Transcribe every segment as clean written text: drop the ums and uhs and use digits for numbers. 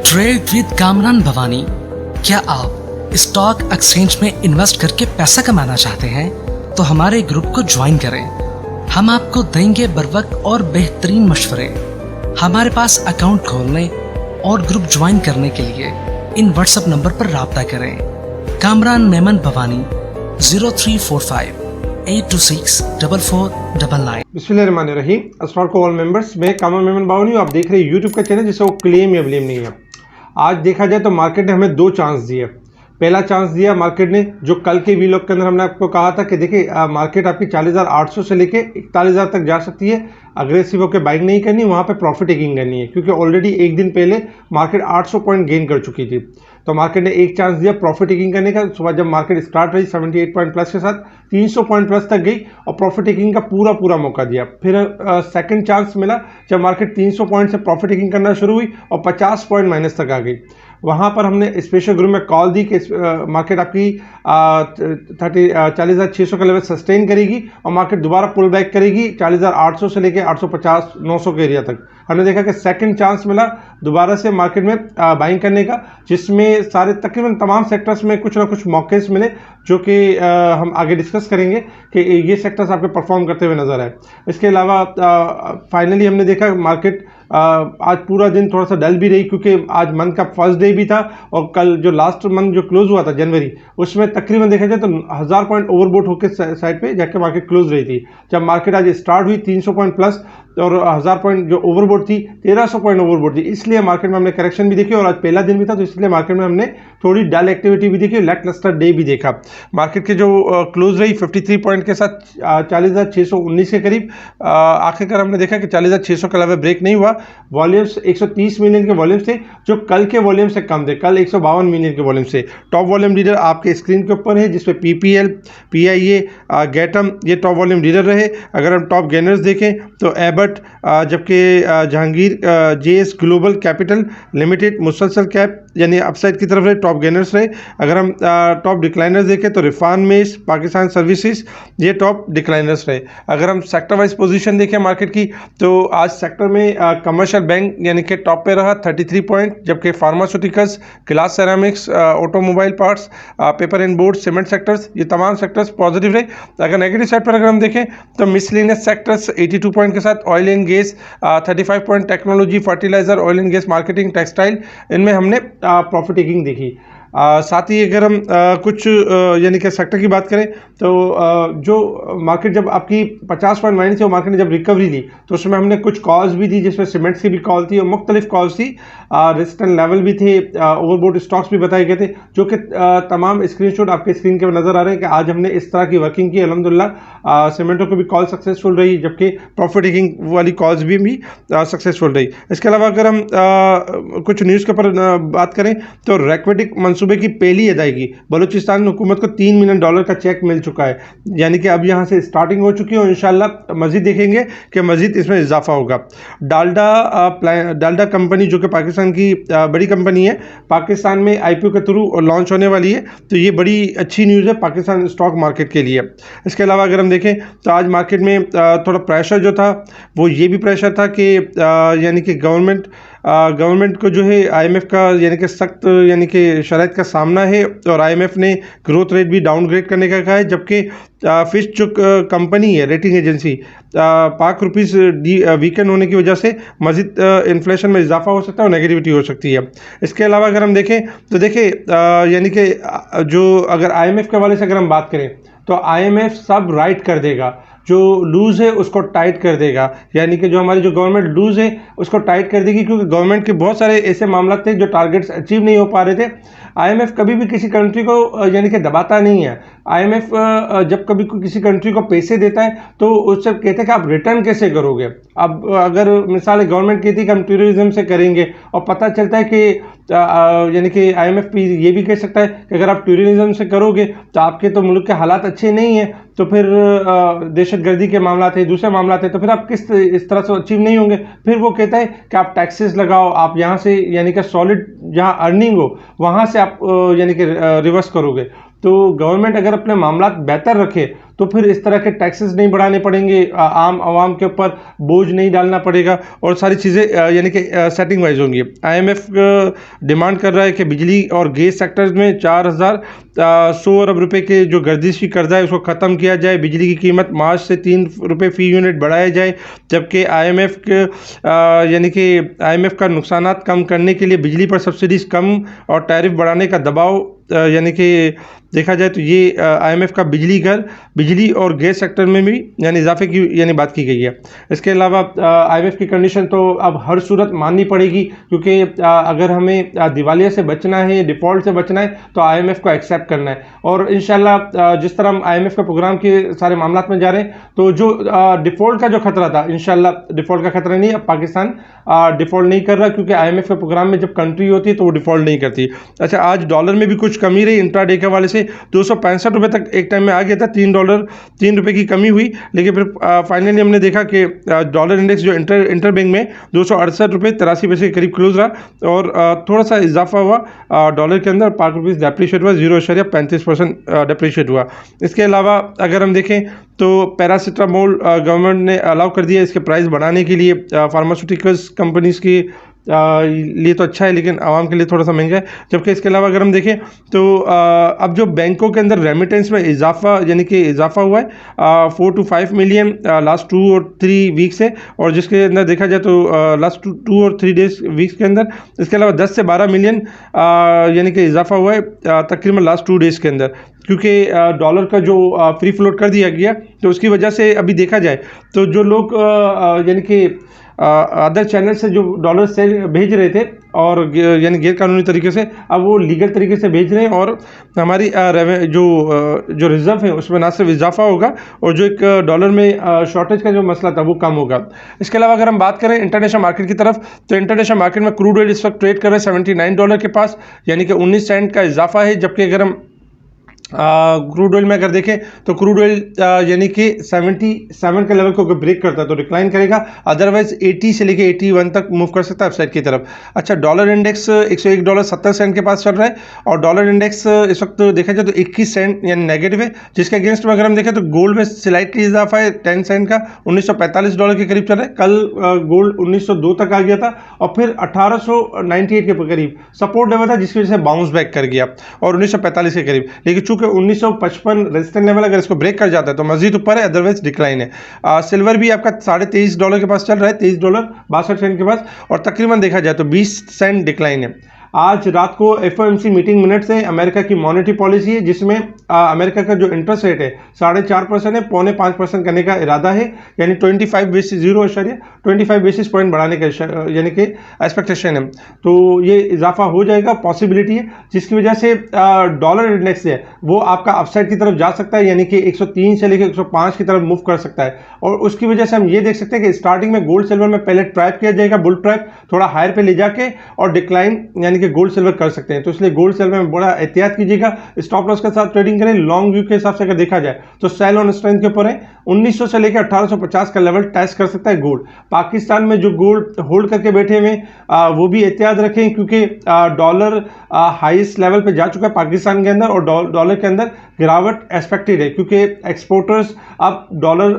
Trade with Kamran Bhavani. क्या आप stock exchange में इन्वेस्ट करके पैसा कमाना चाहते हैं तो हमारे ग्रुप को ज्वाइन करें। हम आपको देंगे बर वक्त और बेहतरीन मशवरे। हमारे पास अकाउंट खोलने और ग्रुप ज्वाइन करने के लिए इन व्हाट्सएप नंबर पर राब्ता करें। कामरान मेमन भवानी 0345 826 4499। बिस्मिल्लाहिर्रहमानिर्रहीम। अस्सलाम वालेकुम ऑल मेंबर्स, मैं कामरान मेमन भवानी हूँ। आप देख रहे हैं यूट्यूब का चैनल जिसे वो क्लेम या ब्लेम नहीं है। आज देखा जाए तो मार्केट ने हमें दो चांस दिए। पहला चांस दिया मार्केट ने, जो कल के वीलॉग के अंदर हमने आपको कहा था कि देखिए मार्केट आपकी 40,800 से लेके 41,000 तक जा सकती है। अग्रेसिव होकर बाइंग नहीं करनी, वहाँ पे प्रॉफिट टेकिंग करनी है, क्योंकि ऑलरेडी एक दिन पहले मार्केट 800 पॉइंट गेन कर चुकी थी। तो मार्केट ने एक चांस दिया प्रॉफिट टेकिंग करने का। सुबह जब मार्केट स्टार्ट रही 78 पॉइंट प्लस के साथ 300 पॉइंट प्लस तक गई और प्रॉफिट टेकिंग का पूरा मौका दिया। फिर सेकंड चांस मिला जब मार्केट 300 पॉइंट से प्रॉफिट टेकिंग करना शुरू हुई और 50 पॉइंट माइनस तक आ गई। वहाँ पर हमने स्पेशल ग्रुप में कॉल दी कि मार्केट आपकी 40,600 का लेवल सस्टेन करेगी और मार्केट दोबारा पुल बैक करेगी 40,800 से लेके 850-900 के एरिया तक। हमने देखा कि सेकंड चांस मिला दोबारा से मार्केट में बाइंग करने का, जिसमें सारे तकरीबन तमाम सेक्टर्स में कुछ ना कुछ मौके मिले, जो कि हम आगे डिस्कस करेंगे कि ये सेक्टर्स आपके परफॉर्म करते हुए नजर आए। इसके अलावा फाइनली हमने देखा मार्केट आज पूरा दिन थोड़ा सा डल भी रही, क्योंकि आज मंथ का फर्स्ट डे भी था और कल जो लास्ट मंथ जो क्लोज हुआ था जनवरी, उसमें तकरीबन देखा जाए तो 1000 पॉइंट ओवरबोट होकर साइड पे जाके मार्केट क्लोज रही थी। जब मार्केट आज स्टार्ट हुई 300 पॉइंट प्लस और 1000 पॉइंट जो ओवरबोट थी 1300 पॉइंट ओवरबोट थी, इसलिए मार्केट में हमने करेक्शन भी देखी और आज पहला दिन भी था, तो इसलिए मार्केट में हमने थोड़ी डल एक्टिविटी भी देखी, लैक लस्टर डे भी देखा। मार्केट के जो क्लोज रही 53 पॉइंट के साथ 40,619 के करीब। आखिरकार हमने देखा कि 40,600 का लेवल ब्रेक नहीं हुआ। वॉल्यूम्स 130 मिलियन के वॉल्यूम्स थे, जो कल के वॉल्यूम से कम थे। कल 152 मिलियन के वॉल्यूम से। टॉप वॉल्यूम लीडर आपके स्क्रीन के ऊपर है, जिसपे पीपीएल, पीआईए, गैटम ये टॉप वॉल्यूम लीडर रहे। अगर हम टॉप गेनर्स देखें तो एबट, जबकि Jahangir, JS global capital limited मुसलसल कैप यानी अपसाइड की तरफ रहे, टॉप गेनर्स रहे। अगर हम टॉप डिक्लाइनर्स देखें तो रिफान मेस, पाकिस्तान सर्विसेज ये टॉप डिक्लाइनर्स रहे। अगर हम सेक्टर वाइज पोजीशन देखें मार्केट की, तो आज सेक्टर में कमर्शियल बैंक यानी कि टॉप पे रहा 33 पॉइंट, जबकि pharmaceuticals, glass ceramics, automobile parts, paper and board, cement sectors ये तमाम सेक्टर्स पॉजिटिव रहे। अगर नेगेटिव साइड पर अगर हम देखें तो मिसलेनियस सेक्टर्स 82 पॉइंट के साथ, oil and gas 35 point, technology, fertiliser, oil and gas, marketing, textile इनमें हमने प्रॉफिट टेकिंग देखी। साथ ही अगर हम कुछ यानी कि सेक्टर की बात करें तो जो मार्केट जब आपकी 50 पॉइंट माइनस से मार्केट ने जब रिकवरी ली, तो उसमें हमने कुछ कॉल्स भी दी, जिसमें सीमेंट्स की भी कॉल थी और मुख्तलिफ कॉल्स थी। रेजिस्टेंस लेवल भी थे, ओवरबोट स्टॉक्स भी बताए गए थे, जो कि तमाम स्क्रीनशॉट आपके स्क्रीन के नज़र आ रहे हैं कि आज हमने इस तरह की वर्किंग की। अल्हम्दुलिल्लाह सीमेंटों को भी कॉल सक्सेसफुल रही, जबकि प्रॉफिट टेकिंग वाली कॉल्स भी सक्सेसफुल रही। इसके अलावा अगर हम कुछ न्यूज़ के ऊपर बात करें तो रैक्वेटिक मंसूबे की पहली अदायगी बलूचिस्तान हुकूमत को $3 मिलियन का चेक मिल चुका है, यानी कि अब यहाँ से स्टार्टिंग हो चुकी है और इंशाल्लाह मजीद देखेंगे कि मजीद इसमें इजाफा होगा। डालडा कंपनी जो कि पाकिस्तान की बड़ी कंपनी है, पाकिस्तान में आईपीओ के थ्रू लॉन्च होने वाली है, तो ये बड़ी अच्छी न्यूज़ है पाकिस्तान स्टॉक मार्केट के लिए। इसके अलावा अगर हम देखें तो आज मार्केट में थोड़ा प्रेशर जो था वो ये भी प्रेशर था कि यानी कि गवर्नमेंट को जो है आईएमएफ का यानी कि सख्त यानी कि शराइत का सामना है और आईएमएफ ने ग्रोथ रेट भी डाउनग्रेड करने का कहा है, जबकि फिच जो कंपनी है रेटिंग एजेंसी, पाक रुपीस वीकेंड होने की वजह से मजीद इन्फ्लेशन में इजाफा हो सकता है और नेगेटिविटी हो सकती है। इसके अलावा अगर हम देखें तो देखिए यानी कि जो अगर आईएमएफ के हवाले से अगर हम बात करें तो आईएमएफ सब राइट कर देगा, जो लूज़ है उसको टाइट कर देगा, यानी कि जो हमारी जो गवर्नमेंट लूज़ है उसको टाइट कर देगी, क्योंकि गवर्नमेंट के बहुत सारे ऐसे मामला थे जो टारगेट्स अचीव नहीं हो पा रहे थे। आईएमएफ कभी भी किसी कंट्री को यानी कि दबाता नहीं है। आईएमएफ जब कभी किसी कंट्री को पैसे देता है तो उससे कहते हैं कि आप रिटर्न कैसे करोगे। अब अगर मिसाल गवर्नमेंट कहती है कि हम टूरिज्म से करेंगे और पता चलता है कि यानी कि आईएमएफ ये भी कह सकता है कि अगर आप टूरिज्म से करोगे तो आपके तो मुल्क के हालात अच्छे नहीं हैं, तो फिर दहशतगर्दी के मामला थे, दूसरे मामला थे, तो फिर आप किस इस तरह से अचीव नहीं होंगे। फिर वो कहता है कि आप टैक्सेस लगाओ, आप यहाँ से यानी कि सॉलिड जहाँ अर्निंग हो वहाँ से आप यानी कि रिवर्स करोगे। तो गवर्नमेंट अगर अपने मामला बेहतर रखे तो फिर इस तरह के टैक्सेस नहीं बढ़ाने पड़ेंगे, आम आवाम के ऊपर बोझ नहीं डालना पड़ेगा और सारी चीज़ें यानी कि सेटिंग वाइज होंगी। IMF डिमांड कर रहा है कि बिजली और गैस सेक्टर्स में 4,100 अरब रुपए के जो गर्दिशी कर्जा है उसको ख़त्म किया जाए। बिजली की कीमत मार्च से 3 रुपये फ़ी यूनिट बढ़ाया जाए। जबकि IMF का नुकसानात कम करने के लिए बिजली पर सब्सिडीज़ कम और टैरिफ बढ़ाने का दबाव यानी कि देखा जाए तो ये IMF का बिजली और गैस सेक्टर में भी यानी इजाफे की यानी बात की गई है। इसके अलावा IMF की कंडीशन तो अब हर सूरत माननी पड़ेगी, क्योंकि अगर हमें दिवालिया से बचना है, डिफ़ॉल्ट से बचना है, तो IMF को एक्सेप्ट करना है। और इंशाल्लाह जिस तरह हम IMF के प्रोग्राम के सारे मामला में जा रहे हैं, तो जो डिफ़ॉल्ट का जो खतरा था, इंशाल्लाह डिफ़ॉल्ट का खतरा नहीं है। अब पाकिस्तान डिफ़ॉल्ट नहीं कर रहा, क्योंकि IMF के प्रोग्राम में जब कंट्री होती है तो वो डिफ़ॉल्ट नहीं करती। अच्छा, आज डॉलर में भी कुछ कमी रही, इंट्राडे के हवाले से 265 रुपये तक एक टाइम में आ गया था, $3 की कमी हुई, लेकिन फिर फाइनली हमने देखा कि डॉलर इंडेक्स जो इंटर बैंक में 268 रुपये 83 पैसे के करीब क्लोज रहा और थोड़ा सा इजाफा हुआ डॉलर के अंदर। पाक रुपीज़ डेप्रीशिएट हुआ, 0.35% डेप्रीशिएट हुआ। इसके अलावा अगर हम देखें तो पैरासीटामोल गवर्नमेंट ने अलाउ कर दिया इसके प्राइस बढ़ाने के लिए। फार्मास्यूटिकल्स कंपनीज़ की लिए तो अच्छा है, लेकिन आवाम के लिए थोड़ा सा महंगा है। जबकि इसके अलावा अगर हम देखें तो अब जो बैंकों के अंदर रेमिटेंस में इजाफा हुआ है 4 to 5 मिलियन लास्ट 2 और 3 वीक से, और जिसके अंदर देखा जाए तो लास्ट 2 और 3 वीक्स के अंदर। इसके अलावा 10 से 12 मिलियन यानी कि इजाफा हुआ है तकरीबन लास्ट 2 डेज़ के अंदर, क्योंकि डॉलर का जो फ्री फ्लोट कर दिया गया, तो उसकी वजह से अभी देखा जाए तो जो लोग यानी कि अदर चैनल से जो डॉलर सेल भेज रहे थे और यानी गैर कानूनी तरीके से, अब वो लीगल तरीके से भेज रहे हैं और हमारी जो रिज़र्व है उसमें ना सिर्फ इजाफा होगा और जो एक डॉलर में शॉर्टेज का जो मसला था वो कम होगा। इसके अलावा अगर हम बात करें इंटरनेशनल मार्केट की तरफ, तो इंटरनेशनल मार्केट में क्रूड ऑयल इस वक्त ट्रेड कर रहे हैं $79 के पास, यानी कि 19 सेंट का इजाफा है। जबकि अगर हम क्रूड ऑयल में अगर देखें तो क्रूड ऑयल यानी कि 77 के लेवल को अगर ब्रेक करता है तो डिक्लाइन करेगा, अदरवाइज 80 से लेके 81 तक मूव कर सकता है अपसाइड की तरफ। अच्छा, डॉलर इंडेक्स $101.70 के पास चल रहा है और डॉलर इंडेक्स इस वक्त देखा जाए तो 21 सेंट यानी नेगेटिव है, जिसके अगेंस्ट में अगर हम देखें तो गोल्ड में स्लाइटली इजाफा है 10 सेंट का, $1945 के करीब चल रहा है। कल गोल्ड 1902 तक आ गया था और फिर 1898 के करीब सपोर्ट लेवल था, जिसकी वजह से बाउंस बैक कर गया और 1945 के करीब। लेकिन चूंकि 1955 रेजिस्टेंस लेवल अगर इसको ब्रेक कर जाता है तो मजीद ऊपर है, अदरवाइज डिक्लाइन है। सिल्वर भी आपका $23.5 के पास चल रहा है, $23.62 के पास, और तकरीबन देखा जाए तो 20 सेंट डिक्लाइन है। आज रात को FOMC मीटिंग मिनट्स है, अमेरिका की मॉनेटरी पॉलिसी है, जिसमें अमेरिका का जो इंटरेस्ट रेट है 4.5% है, 4.25% करने का इरादा है, यानी 25 बेसिस पॉइंट बढ़ाने का यानी कि एक्सपेक्टेशन है। तो ये इजाफा हो जाएगा, पॉसिबिलिटी है, जिसकी वजह से डॉलर इंडेक्स है वो आपका अपसाइड की तरफ जा सकता है, यानी कि 103 से लेकर 105 की तरफ मूव कर सकता है। और उसकी वजह से हम ये देख सकते हैं कि स्टार्टिंग में गोल्ड सिल्वर में पहले ट्रैप किया जाएगा, बुल ट्रैप थोड़ा हायर पे ले जाके, और डिक्लाइन यानी कि गोल्ड सिल्वर कर सकते हैं। तो इसलिए गोल्ड सिल्वर में बड़ा एहतियात कीजिएगा, स्टॉप लॉस के साथ ट्रेडिंग करें। लॉन्ग व्यू के हिसाब से अगर देखा जाए तो सेल ऑन स्ट्रेंथ के ऊपर है, 1900 से लेकर 1850 का लेवल टेस्ट कर सकता है गोल्ड। पाकिस्तान में जो गोल्ड होल्ड करके बैठे हुए वो भी एहतियात रखें, क्योंकि डॉलर हाईएस्ट लेवल पे जा चुका है पाकिस्तान के अंदर और डॉलर के अंदर गिरावट एक्सपेक्टेड है, क्योंकि एक्सपोर्टर्स अब डॉलर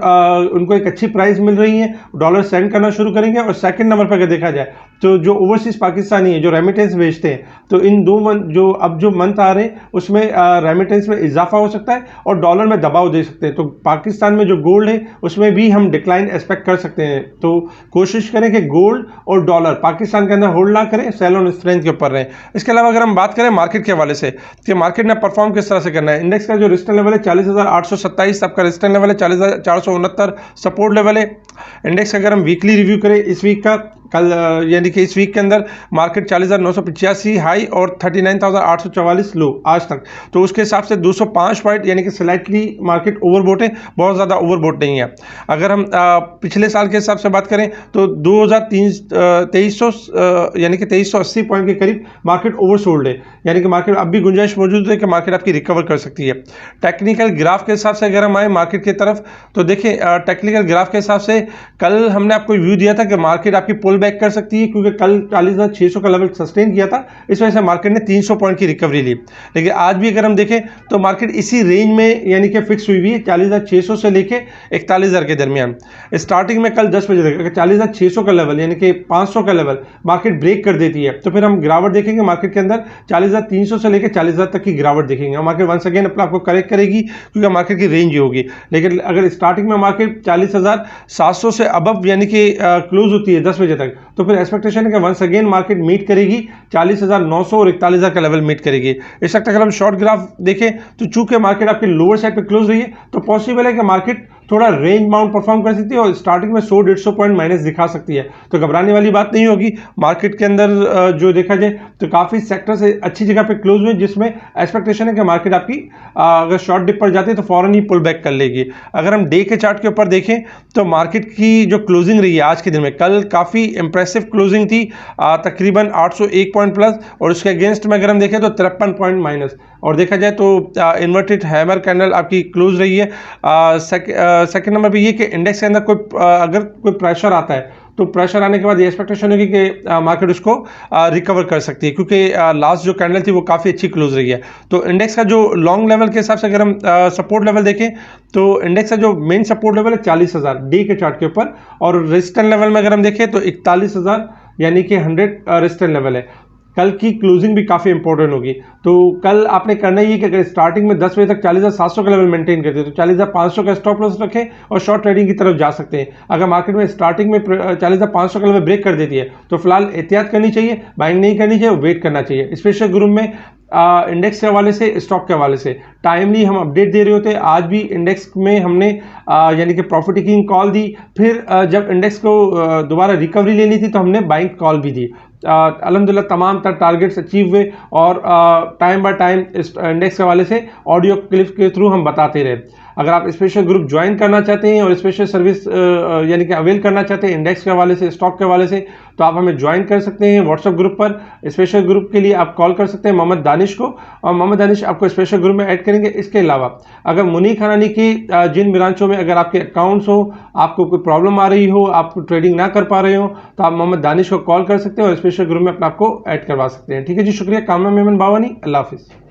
उनको एक अच्छी प्राइस मिल रही है, डॉलर सेंड करना शुरू करेंगे। और सेकंड नंबर पर अगर देखा जाए तो जो ओवरसीज पाकिस्तानी है जो रेमिटेंस भेजते हैं, तो इन 2 मंथ जो मंथ आ रहे हैं उसमें रेमिटेंस में इजाफा हो सकता है और डॉलर में दबाव दे सकते हैं। तो पाकिस्तान में जो गोल्ड है उसमें भी हम डिक्लाइन एक्सपेक्ट कर सकते हैं। तो कोशिश करें कि गोल्ड और डॉलर पाकिस्तान के अंदर होल्ड ना करें, सेल ऑन स्ट्रेंथ के ऊपर रहें। इसके अलावा अगर हम बात करें मार्केट के हवाले से कि मार्केट ने परफॉर्म किस तरह से करना है, इंडेक्स का जो रेजिस्टेंस लेवल है 40,827, आपका रेजिस्टेंस लेवल है 40,469, सपोर्ट लेवल है। इंडेक्स अगर हम वीकली रिव्यू करें इस वीक का, कल यानी कि इस वीक के अंदर मार्केट 40,985 हाई और 39,844 लो आज तक, तो उसके हिसाब से 205 पॉइंट यानी कि स्लाइटली मार्केट ओवरबोट है, बहुत ज़्यादा ओवरबोट नहीं है। अगर हम पिछले साल के हिसाब से बात करें तो 2300 यानी कि 2380 पॉइंट के करीब मार्केट ओवरसोल्ड है, यानी कि मार्केट अब भी गुंजाइश मौजूद है कि मार्केट आपकी रिकवर कर सकती है। टेक्निकल ग्राफ के हिसाब से अगर हम आए मार्केट की तरफ तो देखें, टेक्निकल ग्राफ के हिसाब से कल हमने आपको व्यू दिया था कि मार्केट आपकी पुल पुल बैक कर सकती है, क्योंकि कल 40,600 का लेवल सस्टेन किया था, इस वजह से मार्केट ने 300 पॉइंट की रिकवरी ली। लेकिन आज भी अगर हम देखें तो मार्केट इसी रेंज में यानी कि फिक्स हुई हुई है 40,600 से लेके 41,000 के दरमियान। स्टार्टिंग में कल 10 बजे तक अगर 40,600 का लेवल यानी कि 500 का लेवल मार्केट ब्रेक कर देती है तो फिर हम गिरावट देखेंगे मार्केट के अंदर 40,300 से लेकर 40,000 तक की गिरावट देखेंगे। मार्केट वंस अगेन अपना आपको करेक्ट करेगी, क्योंकि मार्केट की रेंज ही होगी। लेकिन अगर स्टार्टिंग में मार्केट 40,700 से अबव यानी कि क्लोज होती है 10 बजे तक, तो फिर एक्सपेक्टेशन है कि वंस अगेन मार्केट मीट करेगी 40,900 और 41,000 का लेवल मीट करेगी। इस वक्त अगर हम शॉर्ट ग्राफ देखें तो चूंकि मार्केट आपके लोअर साइड पे क्लोज रही है तो पॉसिबल है कि मार्केट थोड़ा रेंज बाउंड परफॉर्म कर सकती है और स्टार्टिंग में 100-150 पॉइंट माइनस दिखा सकती है। तो घबराने वाली बात नहीं होगी। मार्केट के अंदर जो देखा जाए तो काफ़ी सेक्टर से अच्छी जगह पे क्लोज हुए, जिसमें एक्सपेक्टेशन है कि मार्केट आपकी अगर शॉर्ट डिप पर जाती है तो फौरन ही पुल बैक कर लेगी। अगर हम डे के चार्ट के ऊपर देखें तो मार्केट की जो क्लोजिंग रही है आज के दिन में, कल काफ़ी इंप्रेसिव क्लोजिंग थी, तकरीबन 801 पॉइंट प्लस, और उसके अगेंस्ट में अगर हम देखें तो 53 पॉइंट माइनस। और देखा जाए तो इन्वर्टेड हैमर कैंडल आपकी क्लोज रही है। सेकंड नंबर पे ये कि इंडेक्स के अंदर अगर कोई प्रेशर आता है तो प्रेशर आने के बाद ये एक्सपेक्टेशन होगी कि मार्केट उसको रिकवर कर सकती है, क्योंकि लास्ट जो कैंडल थी वो काफ़ी अच्छी क्लोज रही है। तो इंडेक्स का जो लॉन्ग लेवल के हिसाब से अगर हम सपोर्ट लेवल देखें तो इंडेक्स का जो मेन सपोर्ट लेवल है 40,000 डे के चार्ट के ऊपर, और रेजिस्टेंस लेवल में अगर हम देखें तो 41,000 यानी कि 100 रेजिस्टेंस लेवल है। कल की क्लोजिंग भी काफ़ी इंपॉर्टेंट होगी। तो कल आपने करना ही है कि अगर स्टार्टिंग में 10 बजे तक 40,700 का लेवल मेंटेन करते हैं तो 40,500 का स्टॉप लॉस रखें और शॉर्ट ट्रेडिंग की तरफ जा सकते हैं। अगर मार्केट में स्टार्टिंग में 40,500 का लेवल ब्रेक कर देती है तो फिलहाल एहतियात करनी चाहिए, बाइंग नहीं करनी चाहिए, वेट करना चाहिए। स्पेशल ग्रुप में इंडेक्स के हवाले से, स्टॉक के हवाले से टाइमली हम अपडेट दे रहे होते हैं। आज भी इंडेक्स में हमने यानी कि प्रॉफिट टेकिंग कॉल दी, फिर जब इंडेक्स को दोबारा रिकवरी लेनी थी तो हमने बाइंग कॉल भी दी। अल्हम्दुलिल्लाह तमाम तर टारगेट्स अचीव हुए, और टाइम बाय टाइम इस इंडेक्स के हवाले से ऑडियो क्लिप्स के थ्रू हम बताते रहे। अगर आप स्पेशल ग्रुप ज्वाइन करना चाहते हैं और स्पेशल सर्विस यानी कि अवेल करना चाहते हैं इंडेक्स के हवाले से, स्टॉक के हवाले से, तो आप हमें ज्वाइन कर सकते हैं व्हाट्सएप ग्रुप पर। स्पेशल ग्रुप के लिए आप कॉल कर सकते हैं मोहम्मद दानिश को, और मोहम्मद दानिश आपको स्पेशल ग्रुप में ऐड करेंगे। इसके अलावा अगर मुनीक हनानी की जिन ब्रांचों में अगर आपके अकाउंट्स हो, आपको कोई प्रॉब्लम आ रही हो, आप ट्रेडिंग ना कर पा रहे हो, तो आप मोहम्मद दानिश को कॉल कर सकते हैं और स्पेशल ग्रुप में अपने आपको ऐड करवा सकते हैं। ठीक है जी, शुक्रिया। कामना मेमन बावानी, अल्लाह हाफिज़।